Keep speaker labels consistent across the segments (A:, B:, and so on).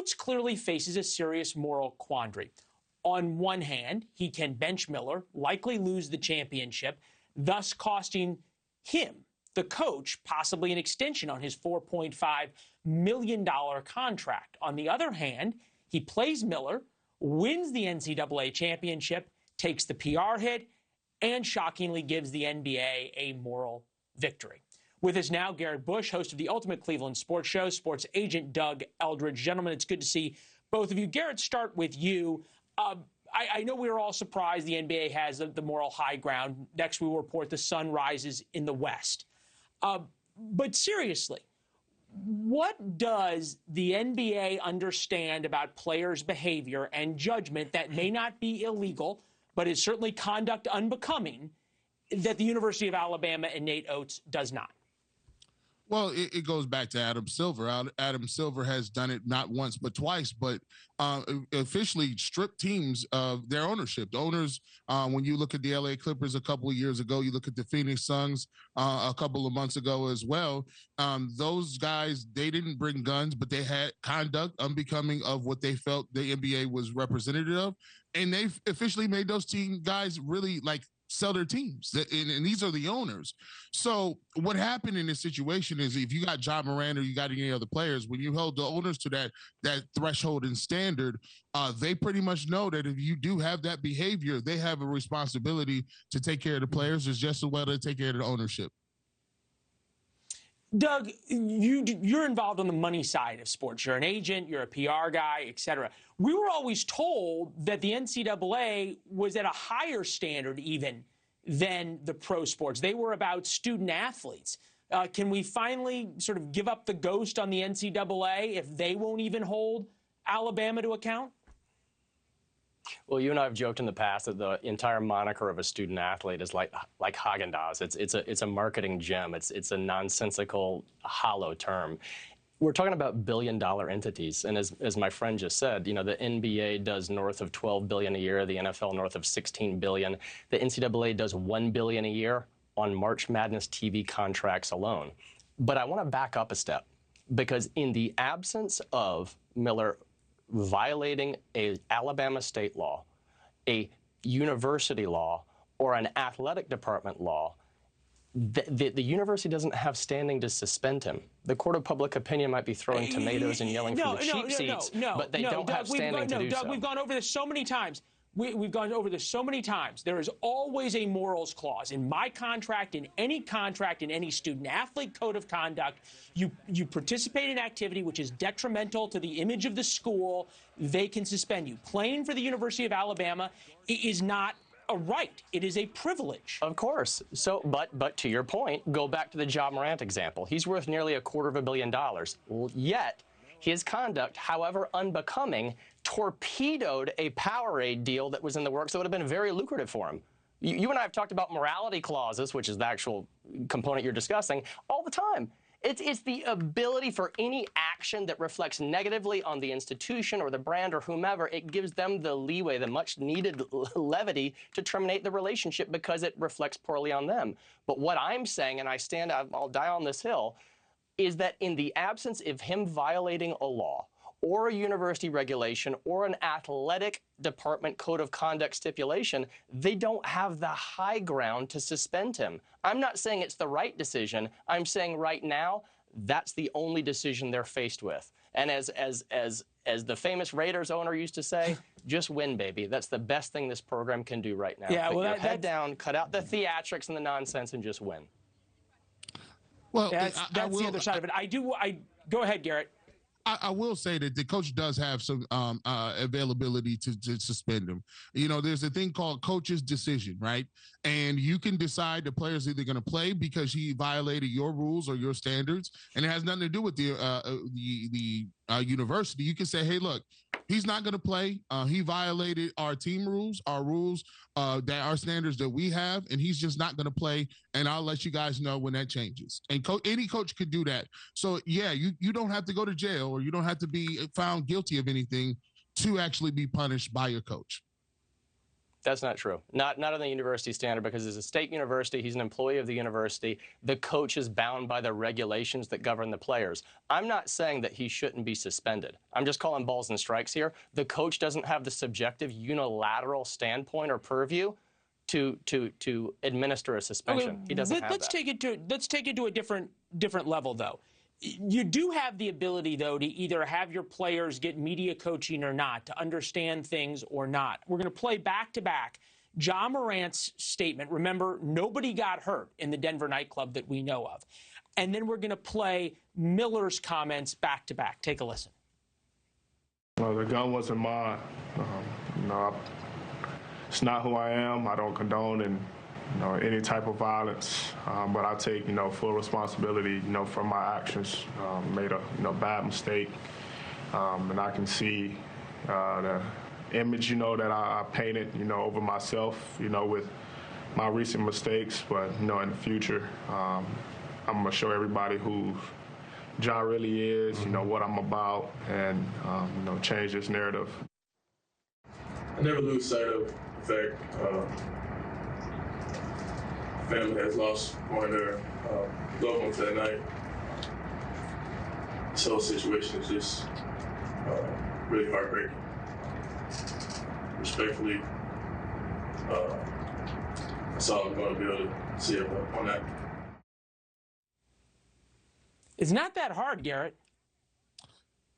A: Oates clearly faces a serious moral quandary. On one hand, he can bench Miller, likely lose the championship, thus costing him, the coach, possibly an extension on his $4.5 million contract. On the other hand, he plays Miller, wins the NCAA championship, takes the PR hit, and shockingly gives the NBA a moral victory. With us now, Garrett Bush, host of the Ultimate Cleveland Sports Show, sports agent Doug Eldridge. Gentlemen, it's good to see both of you. Garrett, start with you. I know we were all surprised the NBA has the moral high ground. Next, we will report the sun rises in the West. But seriously, what does the NBA understand about players' behavior and judgment that may not be illegal, but is certainly conduct unbecoming, that the University of Alabama and Nate Oates does not?
B: Well, it goes back to Adam Silver. Adam Silver has done it not once but twice, but officially stripped teams of their ownership. The owners, when you look at the LA Clippers a couple of years ago, you look at the Phoenix Suns a couple of months ago as well. Those guys, they didn't bring guns, but they had conduct unbecoming of what they felt the NBA was representative of. And they've officially made those team guys really sell their teams, and these are the owners. So what happened in this situation is if you got Ja Morant or you got any other players, when you hold the owners to that threshold and standard, they pretty much know that if you do have that behavior, they have a responsibility to take care of the players as just as well to take care of the ownership.
A: Doug, you're involved on the money side of sports. You're an agent, you're a PR guy, et cetera. We were always told that the NCAA was at a higher standard even than the pro sports. They were about student athletes. Can we finally sort of give up the ghost on the NCAA if they won't even hold Alabama to account?
C: Well, you and I have joked in the past that the entire moniker of a student athlete is like Haagen-Dazs. It's a marketing gem. It's a nonsensical, hollow term. We're talking about billion-dollar entities, and as my friend just said, the NBA does north of $12 billion a year, the NFL north of $16 billion, the NCAA does $1 billion a year on March Madness TV contracts alone. But I want to back up a step, because in the absence of Miller violating an Alabama state law, a university law, or an athletic department law, the university doesn't have standing to suspend him. The court of public opinion might be throwing tomatoes and yelling from the cheap seats, but they don't have standing to do so.
A: Doug, we've gone over this so many times. We've gone over this so many times. There is always a morals clause in my contract, in any student-athlete code of conduct. You participate in activity which is detrimental to the image of the school, they can suspend you. Playing for the University of Alabama is not a right. It is a privilege.
C: Of course. So, but to your point, go back to the Ja Morant example. He's worth nearly $250 million. Yet, his conduct, however unbecoming, torpedoed a Powerade deal that was in the works that would have been very lucrative for him. You and I have talked about morality clauses, which is the actual component you're discussing, all the time. It's the ability for any action that reflects negatively on the institution or the brand or whomever. It gives them the leeway, the much-needed levity to terminate the relationship because it reflects poorly on them. But what I'm saying, and I'll die on this hill, is that in the absence of him violating a law or a university regulation or an athletic department code of conduct stipulation, they don't have the high ground to suspend him. I'm not saying it's the right decision. I'm saying right now, that's the only decision they're faced with. And as the famous Raiders owner used to say, just win, baby. That's the best thing this program can do right now.
A: Yeah,
C: Put your head down, cut out the theatrics and the nonsense, and just win.
A: Well, that's the other side of it. Go ahead, Garrett.
B: I will say that the coach does have some availability to suspend him. There's a thing called coach's decision, right? And you can decide the player's either going to play because he violated your rules or your standards, and it has nothing to do with the university. You can say, hey, look, he's not going to play. He violated our team rules, our standards that we have, and he's just not going to play. And I'll let you guys know when that changes. And any coach could do that. So, yeah, you don't have to go to jail or you don't have to be found guilty of anything to actually be punished by your coach.
C: That's not true. Not on the university standard, because it's a state university. He's an employee of the university. The coach is bound by the regulations that govern the players. I'm not saying that he shouldn't be suspended. I'm just calling balls and strikes here. The coach doesn't have the subjective unilateral standpoint or purview to administer a suspension. He doesn't have
A: let's
C: that.
A: Let's take it to a different level, though. You do have the ability, though, to either have your players get media coaching or not, to understand things or not. We're going to play back-to-back Ja Morant's statement. Remember, nobody got hurt in the Denver nightclub that we know of. And then we're going to play Miller's comments back-to-back. Take a listen.
D: Well, the gun wasn't mine. It's not who I am. I don't condone any type of violence, but I take full responsibility for my actions. Made a bad mistake, and I can see the image that I painted over myself with my recent mistakes. But in the future, I'm gonna show everybody who Ja really is, what I'm about, and change this narrative.
E: I never lose sight of the fact family has lost one of their loved ones that night. This whole situation is just really heartbreaking. Respectfully, that's all I'm going to be able to say on that.
A: It's not that hard, Garrett.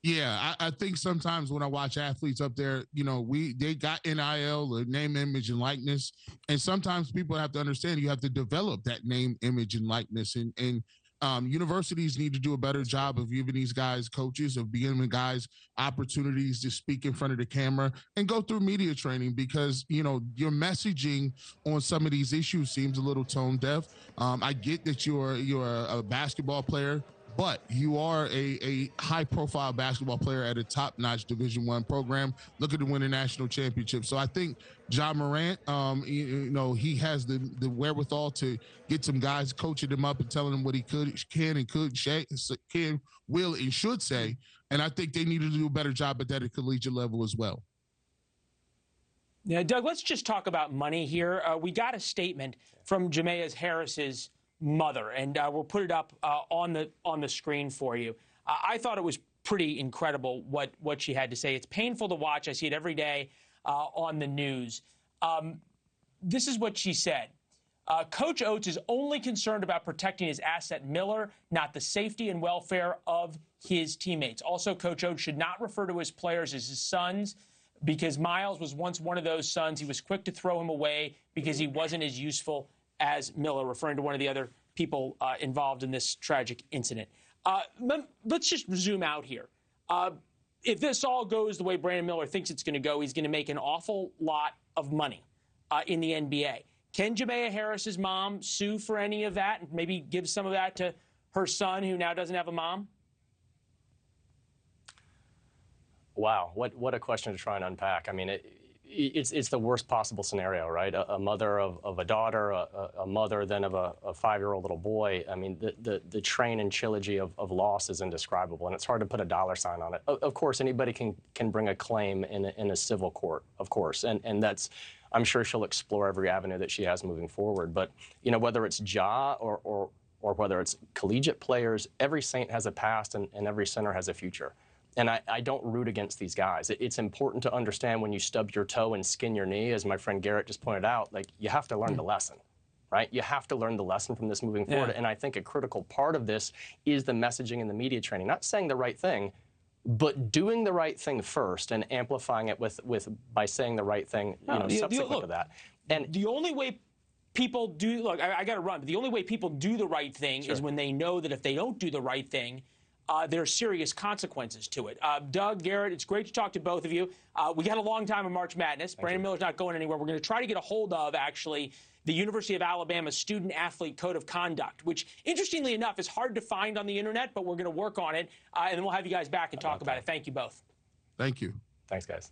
B: Yeah, I think sometimes when I watch athletes up there, they got NIL, or name, image, and likeness. And sometimes people have to understand you have to develop that name, image, and likeness. And universities need to do a better job of giving these guys coaches, of giving guys opportunities to speak in front of the camera and go through media training, because, your messaging on some of these issues seems a little tone deaf. I get that you're a basketball player, but you are a high-profile basketball player at a top-notch Division I program looking to win a national championship. So I think Ja Morant, he has the wherewithal to get some guys coaching him up and telling him what he can, will, and should say. And I think they need to do a better job at that at collegiate level as well.
A: Yeah, Doug, let's just talk about money here. We got a statement from Jamea Harris's mother, and we'll put it up on the screen for you. I thought it was pretty incredible what she had to say. It's painful to watch. I see it every day on the news. This is what she said. Coach Oates is only concerned about protecting his asset Miller, not the safety and welfare of his teammates. Also, Coach Oates should not refer to his players as his sons, because Miles was once one of those sons. He was quick to throw him away because he wasn't as useful as Miller, referring to one of the other people involved in this tragic incident. Let's just zoom out here. If this all goes the way Brandon Miller thinks it's going to go, he's going to make an awful lot of money in the NBA. Can Jamea Harris's mom sue for any of that and maybe give some of that to her son, who now doesn't have a mom?
C: Wow, what a question to try and unpack. I mean, it's the worst possible scenario, right? A mother of a daughter, a mother then of a 5-year-old little boy. I mean, the train and trilogy of loss is indescribable, and it's hard to put a dollar sign on it. Of course, anybody can bring a claim in a civil court, of course, and that's, I'm sure she'll explore every avenue that she has moving forward. But whether it's Ja or whether it's collegiate players, every Saint has a past and every Center has a future. And I don't root against these guys. It's important to understand when you stub your toe and skin your knee, as my friend Garrett just pointed out, like, you have to learn the lesson, right? You have to learn the lesson from this moving forward. And I think a critical part of this is the messaging and the media training. Not saying the right thing, but doing the right thing first and amplifying it by saying the right thing, subsequent to that. And
A: the only way people do, look, I got to run, but the only way people do the right thing is when they know that if they don't do the right thing, there are serious consequences to it. Doug, Garrett, it's great to talk to both of you. We got a long time in March Madness. Brandon Miller's not going anywhere. We're going to try to get a hold of, actually, the University of Alabama Student-Athlete Code of Conduct, which, interestingly enough, is hard to find on the internet, but we're going to work on it, and then we'll have you guys back and talk about it. Thank you both.
B: Thank you.
C: Thanks, guys.